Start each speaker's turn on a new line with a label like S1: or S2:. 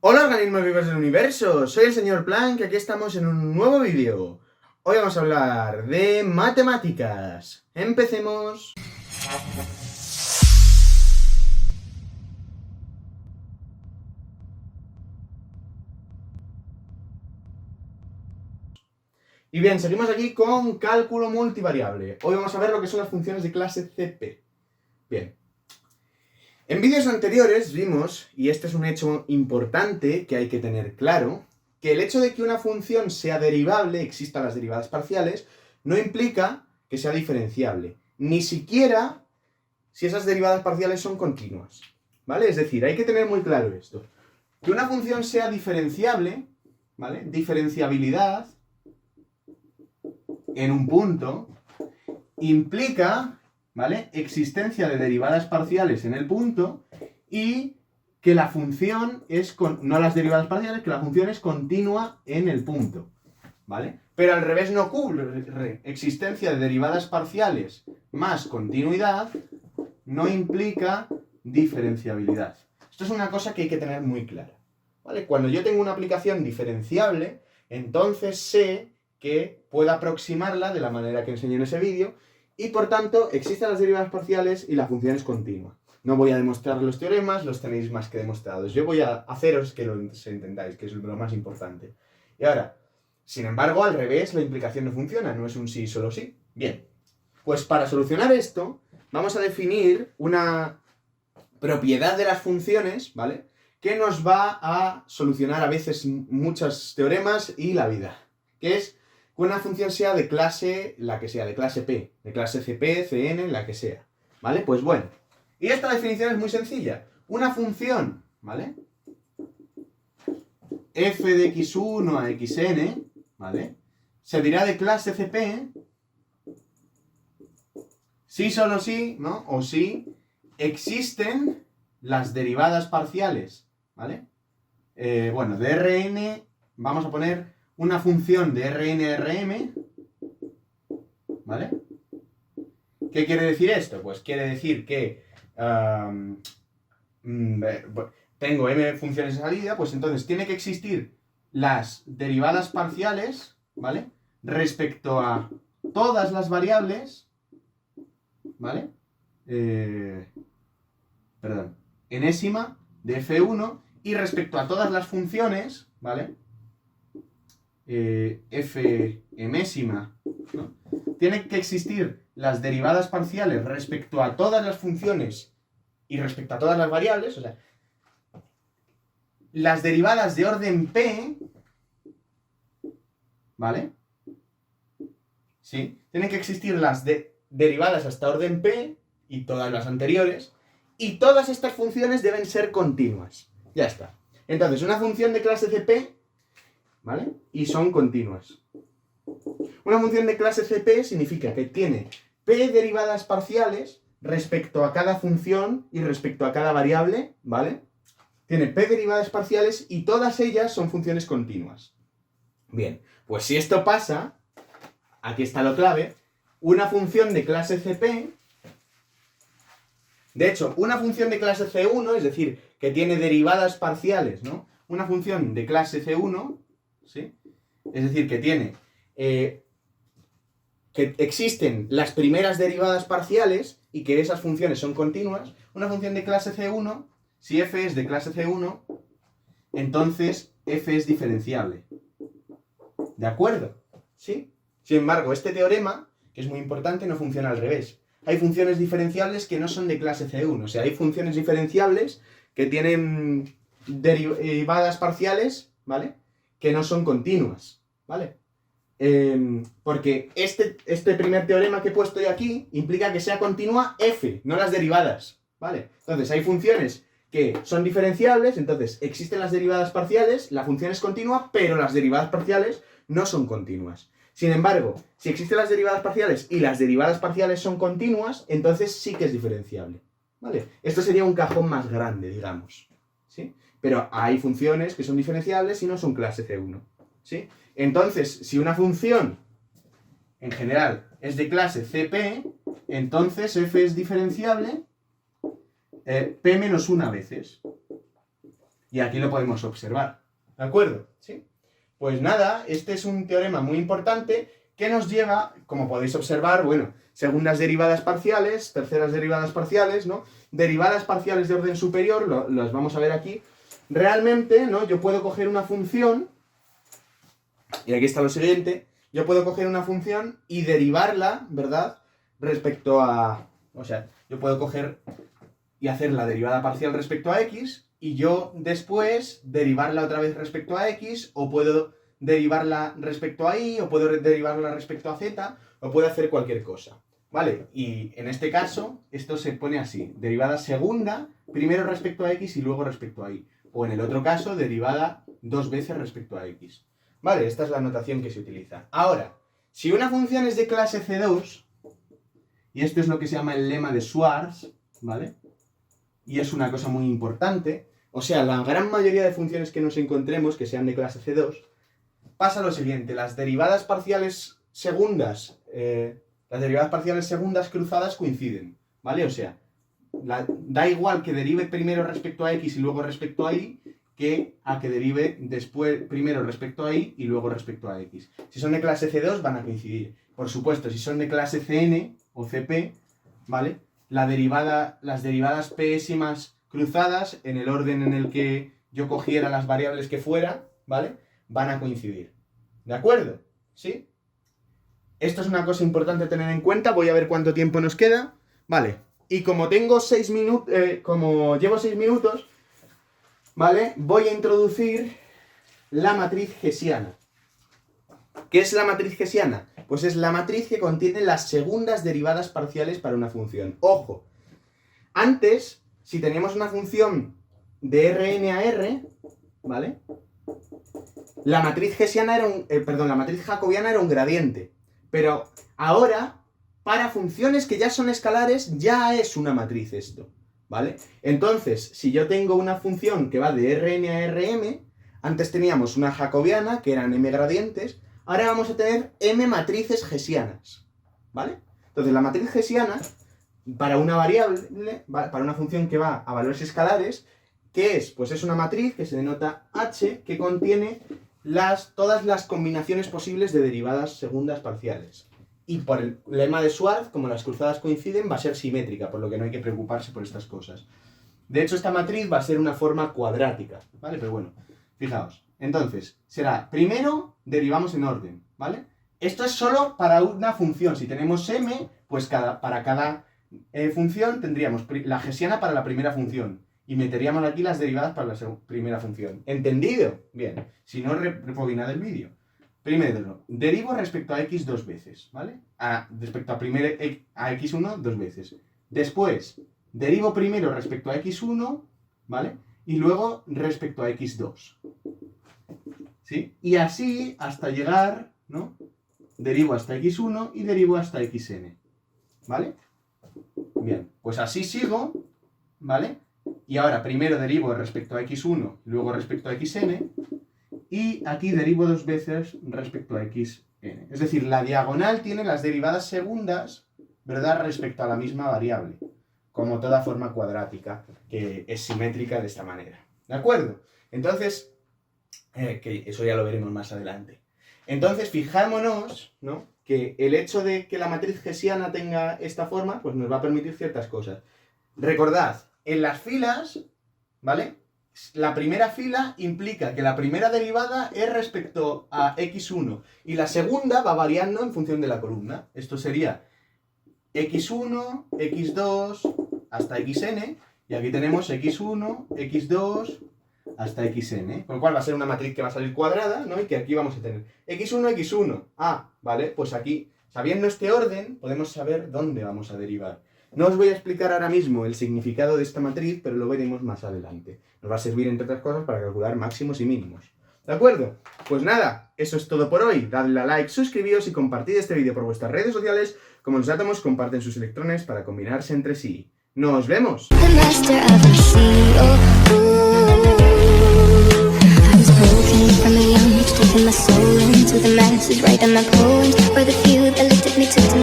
S1: Hola organismos vivos del universo, soy el señor Planck y aquí estamos en un nuevo vídeo. Hoy vamos a hablar de matemáticas. ¡Empecemos! Y bien, seguimos aquí con cálculo multivariable. Hoy vamos a ver lo que son las funciones de clase CP. Bien. En vídeos anteriores vimos, y este es un hecho importante que hay que tener claro, que el hecho de que una función sea derivable, existan las derivadas parciales, no implica que sea diferenciable, ni siquiera si esas derivadas parciales son continuas, ¿vale? Es decir, hay que tener muy claro esto. Que una función sea diferenciable, ¿vale? Diferenciabilidad en un punto implica, ¿vale? Existencia de derivadas parciales en el punto y que la función es, no las derivadas parciales, que la función es continua en el punto, ¿vale? Pero al revés no ocurre. Existencia de derivadas parciales más continuidad no implica diferenciabilidad. Esto es una cosa que hay que tener muy clara, ¿vale? Cuando yo tengo una aplicación diferenciable, entonces sé que puedo aproximarla de la manera que enseñé en ese vídeo y por tanto existen las derivadas parciales y la función es continua. No voy a demostrar los teoremas, los tenéis más que demostrados. Yo voy a haceros que los entendáis, que es lo más importante. Y ahora, sin embargo, al revés, la implicación no funciona, no es un sí, solo sí. Bien, pues para solucionar esto, vamos a definir una propiedad de las funciones, ¿vale? Que nos va a solucionar a veces muchos teoremas y la vida. Que es que una función sea de clase, la que sea, de clase P, de clase CP, CN, la que sea. ¿Vale? Pues bueno. Y esta definición es muy sencilla. Una función, ¿vale? F de x1 a xn, ¿vale? Se dirá de clase CP si solo si, ¿no? O si existen las derivadas parciales, ¿vale? Bueno, de Rn, vamos a poner una función de Rn-Rm, ¿vale? ¿Qué quiere decir esto? Pues quiere decir que tengo m funciones de salida, pues entonces tiene que existir las derivadas parciales, ¿vale? Respecto a todas las variables, ¿vale? Perdón, enésima de f1 y respecto a todas las funciones, ¿vale? F emésima, ¿no? Tienen que existir las derivadas parciales respecto a todas las funciones y respecto a todas las variables, o sea, las derivadas de orden P, ¿vale? Sí, tienen que existir las derivadas hasta orden P y todas las anteriores, y todas estas funciones deben ser continuas. Ya está. Entonces, una función de clase CP, ¿vale? Y son continuas. Una función de clase CP significa que tiene P derivadas parciales respecto a cada función y respecto a cada variable, ¿vale? Tiene P derivadas parciales y todas ellas son funciones continuas. Bien, pues si esto pasa, aquí está lo clave, una función de clase CP, de hecho, una función de clase C1, es decir, que tiene derivadas parciales, ¿no? Una función de clase C1, ¿sí? Es decir, que tiene, que existen las primeras derivadas parciales y que esas funciones son continuas, una función de clase C1, si f es de clase C1, entonces f es diferenciable. ¿De acuerdo? ¿Sí? Sin embargo, este teorema, que es muy importante, no funciona al revés. Hay funciones diferenciables que no son de clase C1. O sea, hay funciones diferenciables que tienen derivadas parciales, ¿vale? Que no son continuas, ¿vale? Porque este primer teorema que he puesto yo aquí implica que sea continua f, no las derivadas, ¿vale? Entonces, hay funciones que son diferenciables, entonces existen las derivadas parciales, la función es continua, pero las derivadas parciales no son continuas. Sin embargo, si existen las derivadas parciales y las derivadas parciales son continuas, entonces sí que es diferenciable, ¿vale? Esto sería un cajón más grande, digamos, ¿sí? Pero hay funciones que son diferenciables y no son clase C1, ¿sí? Entonces, si una función, en general, es de clase CP, entonces f es diferenciable p menos una veces. Y aquí lo podemos observar. ¿De acuerdo? ¿Sí? Pues nada, este es un teorema muy importante que nos lleva, como podéis observar, bueno, segundas derivadas parciales, terceras derivadas parciales, ¿no? Derivadas parciales de orden superior, las vamos a ver aquí. Realmente, ¿no? Yo puedo coger una función, y aquí está lo siguiente, yo puedo coger una función y derivarla, ¿verdad? Respecto a... O sea, yo puedo coger y hacer la derivada parcial respecto a x, y yo después derivarla otra vez respecto a x, o puedo derivarla respecto a y, o puedo derivarla respecto a z, o puedo hacer cualquier cosa, ¿vale? Y en este caso, esto se pone así, derivada segunda, primero respecto a x y luego respecto a y. O en el otro caso, derivada dos veces respecto a x. Vale, esta es la notación que se utiliza. Ahora, si una función es de clase C2, y esto es lo que se llama el lema de Schwarz, ¿vale? Y es una cosa muy importante, o sea, la gran mayoría de funciones que nos encontremos, que sean de clase C2, pasa lo siguiente, las derivadas parciales segundas cruzadas coinciden, ¿vale? O sea, da igual que derive primero respecto a x y luego respecto a y, que a que derive después, primero respecto a y luego respecto a x. Si son de clase C2 van a coincidir. Por supuesto, si son de clase Cn o Cp, ¿vale? Las derivadas pésimas cruzadas, en el orden en el que yo cogiera las variables que fuera, ¿vale? Van a coincidir. ¿De acuerdo? ¿Sí? Esto es una cosa importante a tener en cuenta. Voy a ver cuánto tiempo nos queda. Vale. Y como tengo 6 minutos, como llevo 6 minutos, ¿vale? Voy a introducir la matriz hessiana. ¿Qué es la matriz hessiana? Pues es la matriz que contiene las segundas derivadas parciales para una función. ¡Ojo! Antes, si teníamos una función de Rn a R, ¿vale? La matriz hessiana era la matriz jacobiana era un gradiente. Pero ahora, para funciones que ya son escalares, ya es una matriz esto, ¿vale? Entonces, si yo tengo una función que va de Rn a Rm, antes teníamos una jacobiana, que eran m gradientes, ahora vamos a tener m matrices hessianas, ¿vale? Entonces, la matriz hessiana, para una variable, para una función que va a valores escalares, ¿qué es? Pues es una matriz que se denota H, que contiene todas las combinaciones posibles de derivadas segundas parciales. Y por el lema de Schwarz, como las cruzadas coinciden, va a ser simétrica, por lo que no hay que preocuparse por estas cosas. De hecho, esta matriz va a ser una forma cuadrática, ¿vale? Pero bueno, fijaos. Entonces, será, primero, derivamos en orden, ¿vale? Esto es solo para una función. Si tenemos m, pues para cada función tendríamos la hessiana para la primera función. Y meteríamos aquí las derivadas para la primera función. ¿Entendido? Bien. Si no, rebobinad el vídeo. Primero, derivo respecto a x dos veces, ¿vale? Respecto a x1 dos veces. Después, derivo primero respecto a x1, ¿vale? Y luego respecto a x2. ¿Sí? Y así hasta llegar, ¿no? Derivo hasta x1 y derivo hasta xn. ¿Vale? Bien, pues así sigo, ¿vale? Y ahora primero derivo respecto a x1, luego respecto a xn, y aquí derivo dos veces respecto a xn. Es decir, la diagonal tiene las derivadas segundas, ¿verdad?, respecto a la misma variable, como toda forma cuadrática, que es simétrica de esta manera. ¿De acuerdo? Entonces, que eso ya lo veremos más adelante. Entonces, fijámonos, ¿no?, que el hecho de que la matriz hessiana tenga esta forma, pues nos va a permitir ciertas cosas. Recordad, en las filas, ¿vale?, la primera fila implica que la primera derivada es respecto a x1 y la segunda va variando en función de la columna. Esto sería x1, x2 hasta xn, y aquí tenemos x1, x2 hasta xn, con lo cual va a ser una matriz que va a salir cuadrada, ¿no? Y que aquí vamos a tener x1, x1. ¿Vale? Pues aquí, sabiendo este orden, podemos saber dónde vamos a derivar. No os voy a explicar ahora mismo el significado de esta matriz, pero lo veremos más adelante. Nos va a servir, entre otras cosas, para calcular máximos y mínimos. ¿De acuerdo? Pues nada, eso es todo por hoy. Dadle a like, suscribíos y compartid este vídeo por vuestras redes sociales, como los átomos comparten sus electrones para combinarse entre sí. ¡Nos vemos!